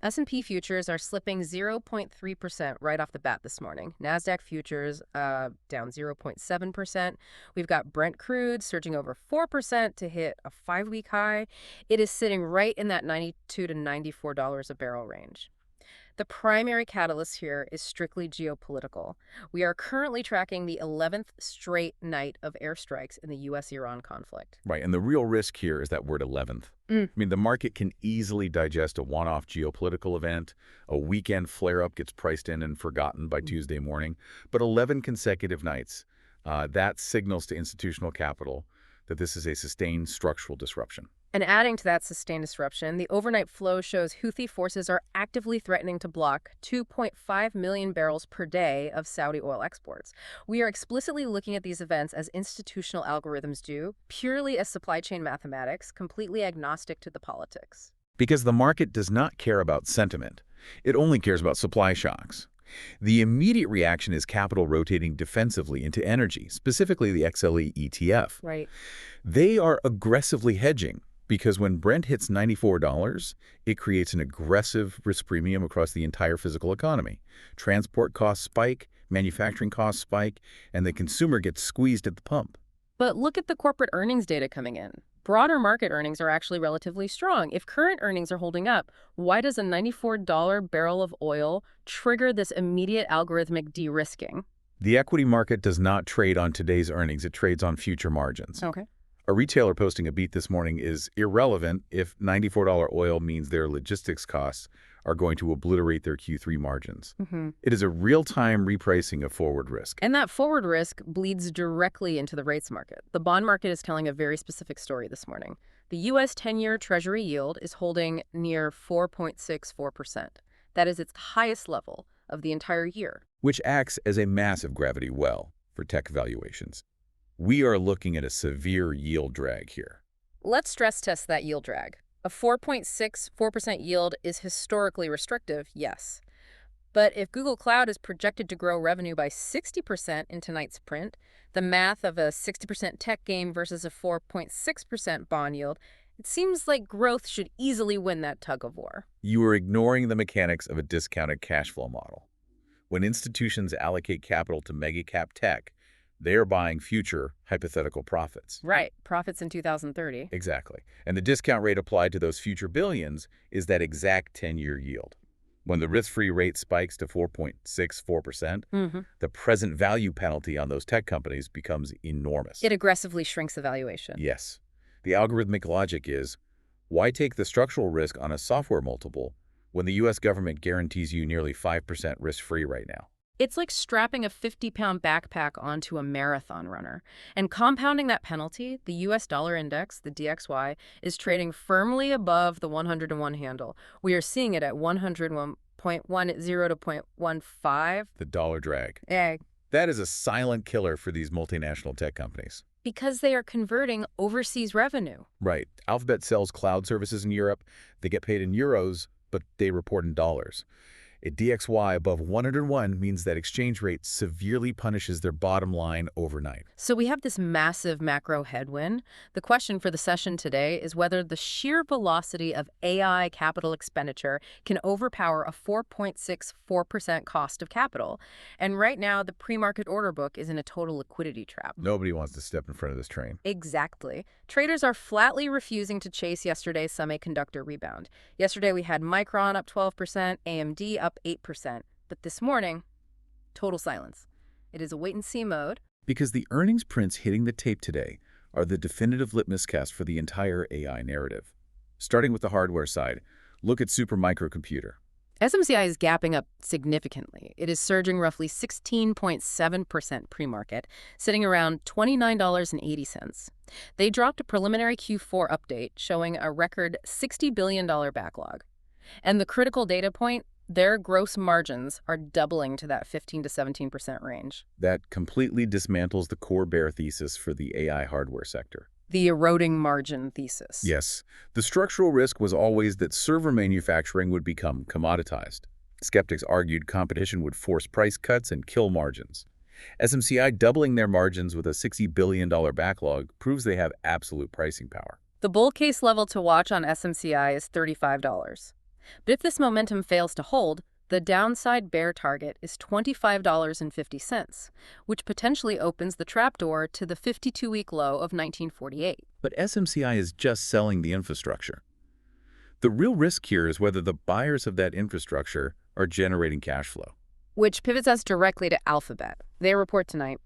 S&P futures are slipping 0.3% right off the bat this morning. Nasdaq futures down 0.7%. We've got Brent crude surging over 4% to hit a 5-week high. It is sitting right in that $92 to $94 a barrel range. The primary catalyst here is strictly geopolitical. We are currently tracking the 11th straight night of airstrikes in the U.S.-Iran conflict. Right, and the real risk here is that word 11th. I mean, the market can easily digest a one-off geopolitical event. A weekend flare-up gets priced in and forgotten by Tuesday morning. But 11 consecutive nights, that signals to institutional capital that this is a sustained structural disruption. And adding to that sustained disruption, the overnight flow shows Houthi forces are actively threatening to block 2.5 million barrels per day of Saudi oil exports. We are explicitly looking at these events as institutional algorithms do, purely as supply chain mathematics, completely agnostic to the politics. Because the market does not care about sentiment. It only cares about supply shocks. The immediate reaction is capital rotating defensively into energy, specifically the XLE ETF. Right. They are aggressively hedging, because when Brent hits $94, it creates an aggressive risk premium across the entire physical economy. Transport costs spike, manufacturing costs spike, and the consumer gets squeezed at the pump. But look at the corporate earnings data coming in. Broader market earnings are actually relatively strong. If current earnings are holding up, why does a $94 barrel of oil trigger this immediate algorithmic de-risking? The equity market does not trade on today's earnings. It trades on future margins. Okay. A retailer posting a beat this morning is irrelevant if $94 oil means their logistics costs are going to obliterate their Q3 margins. It is a real-time repricing of forward risk. And that forward risk bleeds directly into the rates market. The bond market is telling a very specific story this morning. The U.S. 10-year Treasury yield is holding near 4.64%. That is its highest level of the entire year. Which acts as a massive gravity well for tech valuations. We are looking at a severe yield drag here. Let's stress test that yield drag. A 4.64% yield is historically restrictive, yes. But if Google Cloud is projected to grow revenue by 60% in tonight's print, the math of a 60% tech gain versus a 4.6% bond yield, it seems like growth should easily win that tug of war. You are ignoring the mechanics of a discounted cash flow model. When institutions allocate capital to mega-cap tech, they are buying future hypothetical profits. Right, profits in 2030. Exactly. And the discount rate applied to those future billions is that exact 10-year yield. When the risk-free rate spikes to 4.64%, the present value penalty on those tech companies becomes enormous. It aggressively shrinks the valuation. Yes. The algorithmic logic is, why take the structural risk on a software multiple when the U.S. government guarantees you nearly 5% risk-free right now? It's like strapping a 50-pound backpack onto a marathon runner. And compounding that penalty, the U.S. dollar index, the DXY, is trading firmly above the 101 handle. We are seeing it at 101.10 to 0.15. The dollar drag. Yeah. That is a silent killer for these multinational tech companies. Because they are converting overseas revenue. Right. Alphabet sells cloud services in Europe. They get paid in euros, but they report in dollars. A DXY above 101 means that exchange rate severely punishes their bottom line overnight. So we have this massive macro headwind. The question for the session today is whether the sheer velocity of AI capital expenditure can overpower a 4.64% cost of capital. And right now, the pre-market order book is in a total liquidity trap. Nobody wants to step in front of this train. Exactly. Traders are flatly refusing to chase yesterday's semiconductor rebound. Yesterday, we had Micron up 12%, AMD up 8%. But this morning, total silence. It is a wait-and-see mode. Because the earnings prints hitting the tape today are the definitive litmus test for the entire AI narrative. Starting with the hardware side, look at Supermicrocomputer. SMCI is gapping up significantly. It is surging roughly 16.7% pre-market, sitting around $29.80. They dropped a preliminary Q4 update showing a record $60 billion backlog. And the critical data point, their gross margins are doubling to that 15 to 17% range. That completely dismantles the core bear thesis for the AI hardware sector. The eroding margin thesis. Yes. The structural risk was always that server manufacturing would become commoditized. Skeptics argued competition would force price cuts and kill margins. SMCI doubling their margins with a $60 billion backlog proves they have absolute pricing power. The bull case level to watch on SMCI is $35. But if this momentum fails to hold, the downside bear target is $25.50, which potentially opens the trapdoor to the 52-week low of 1948. But SMCI is just selling the infrastructure. The real risk here is whether the buyers of that infrastructure are generating cash flow. Which pivots us directly to Alphabet. They report tonight.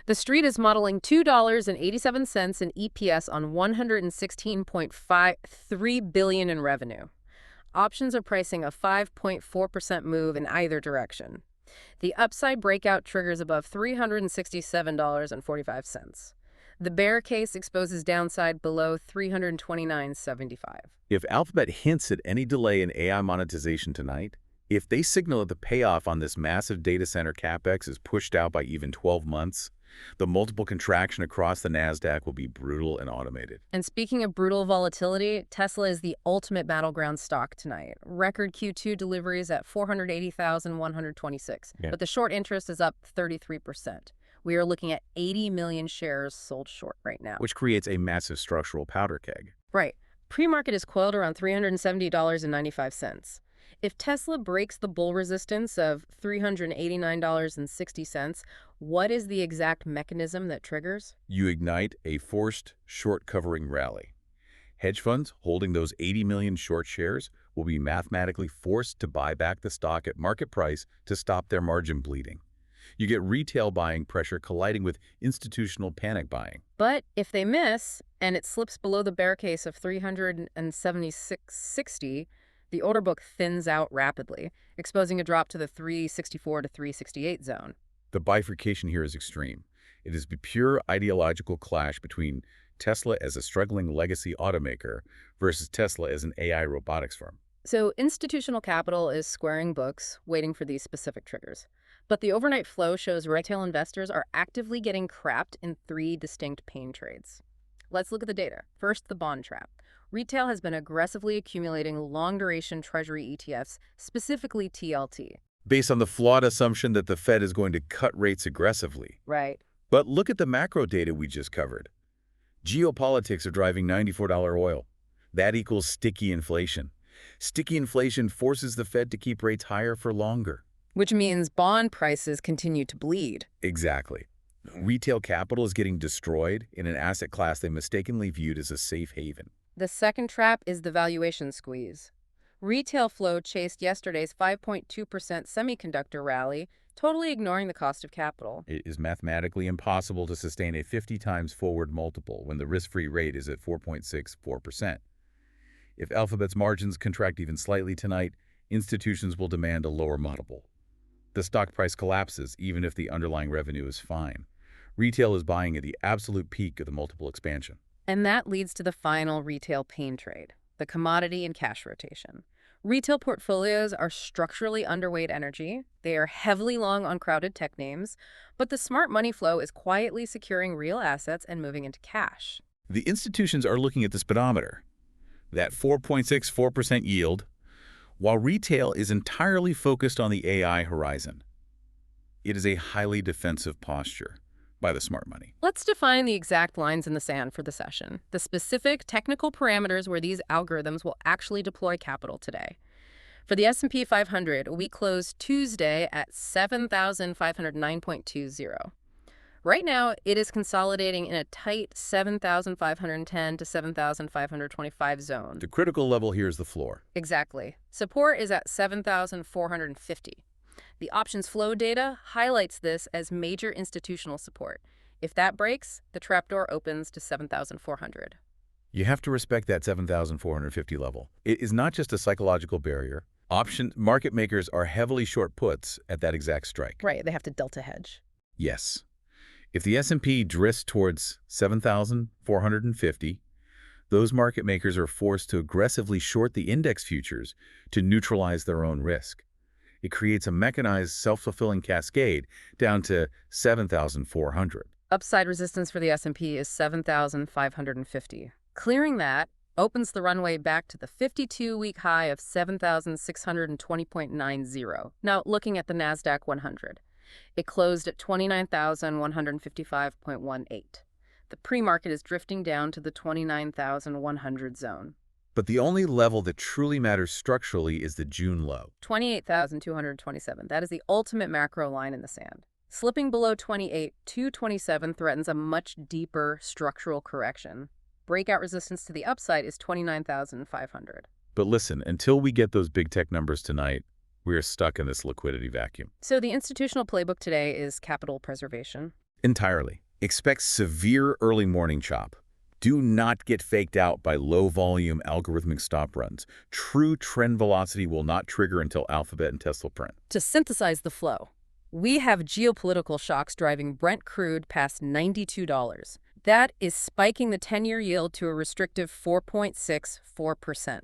The street is modeling $2.87 in EPS on $116.53 billion in revenue. Options are pricing a 5.4% move in either direction. The upside breakout triggers above $367.45. The bear case exposes downside below $329.75. If Alphabet hints at any delay in AI monetization tonight, if they signal that the payoff on this massive data center capex is pushed out by even 12 months, the multiple contraction across the Nasdaq will be brutal and automated. And speaking of brutal volatility, Tesla is the ultimate battleground stock tonight. Record Q2 deliveries at 480,126. Yeah. But the short interest is up 33%. We are looking at 80 million shares sold short right now. Which creates a massive structural powder keg. Right. Pre-market is coiled around $370.95. If Tesla breaks the bull resistance of $389.60, what is the exact mechanism that triggers? You ignite a forced short covering rally. Hedge funds holding those 80 million short shares will be mathematically forced to buy back the stock at market price to stop their margin bleeding. You get retail buying pressure colliding with institutional panic buying. But if they miss, and it slips below the bear case of 376.60, the order book thins out rapidly, exposing a drop to the 364 to 368 zone. The bifurcation here is extreme. It is a pure ideological clash between Tesla as a struggling legacy automaker versus Tesla as an AI robotics firm. So institutional capital is squaring books, waiting for these specific triggers. But the overnight flow shows retail investors are actively getting crapped in 3 distinct pain trades. Let's look at the data. First, the bond trap. Retail has been aggressively accumulating long-duration Treasury ETFs, specifically TLT. Based on the flawed assumption that the Fed is going to cut rates aggressively. Right. But look at the macro data we just covered. Geopolitics are driving $94 oil. That equals sticky inflation. Sticky inflation forces the Fed to keep rates higher for longer. Which means bond prices continue to bleed. Exactly. Retail capital is getting destroyed in an asset class they mistakenly viewed as a safe haven. The second trap is the valuation squeeze. Retail flow chased yesterday's 5.2% semiconductor rally, totally ignoring the cost of capital. It is mathematically impossible to sustain a 50 times forward multiple when the risk-free rate is at 4.64%. If Alphabet's margins contract even slightly tonight, institutions will demand a lower multiple. The stock price collapses even if the underlying revenue is fine. Retail is buying at the absolute peak of the multiple expansion. And that leads to the final retail pain trade, the commodity and cash rotation. Retail portfolios are structurally underweight energy. They are heavily long on crowded tech names, but the smart money flow is quietly securing real assets and moving into cash. The institutions are looking at the speedometer, that 4.64% yield, while retail is entirely focused on the AI horizon. It is a highly defensive posture by the smart money. Let's define the exact lines in the sand for the session, the specific technical parameters where these algorithms will actually deploy capital today. For the S&P 500, we closed Tuesday at 7,509.20. Right now, it is consolidating in a tight 7,510 to 7,525 zone. The critical level here is the floor. Exactly. Support is at 7,450. The options flow data highlights this as major institutional support. If that breaks, the trapdoor opens to 7,400. You have to respect that 7,450 level. It is not just a psychological barrier. Option market makers are heavily short puts at that exact strike. Right, they have to delta hedge. Yes. If the S&P drifts towards 7,450, those market makers are forced to aggressively short the index futures to neutralize their own risk. It creates a mechanized, self-fulfilling cascade down to 7,400. Upside resistance for the S&P is 7,550. Clearing that opens the runway back to the 52-week high of 7,620.90. Now, looking at the Nasdaq 100. It closed at 29,155.18. The pre-market is drifting down to the 29,100 zone. But the only level that truly matters structurally is the June low. 28,227. That is the ultimate macro line in the sand. Slipping below 28,227 threatens a much deeper structural correction. Breakout resistance to the upside is 29,500. But listen, until we get those big tech numbers tonight, we are stuck in this liquidity vacuum. So the institutional playbook today is capital preservation. Entirely. Expect severe early morning chop. Do not get faked out by low-volume algorithmic stop runs. True trend velocity will not trigger until Alphabet and Tesla print. To synthesize the flow, we have geopolitical shocks driving Brent crude past $92. That is spiking the 10-year yield to a restrictive 4.64%.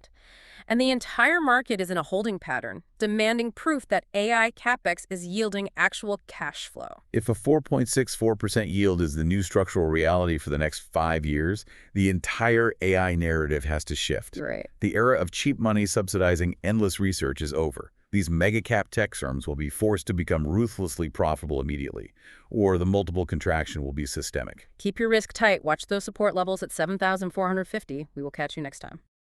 And the entire market is in a holding pattern, demanding proof that AI CapEx is yielding actual cash flow. If a 4.64% yield is the new structural reality for the next 5 years, the entire AI narrative has to shift. Right. The era of cheap money subsidizing endless research is over. These mega-cap tech firms will be forced to become ruthlessly profitable immediately, or the multiple contraction will be systemic. Keep your risk tight. Watch those support levels at 7,450. We will catch you next time.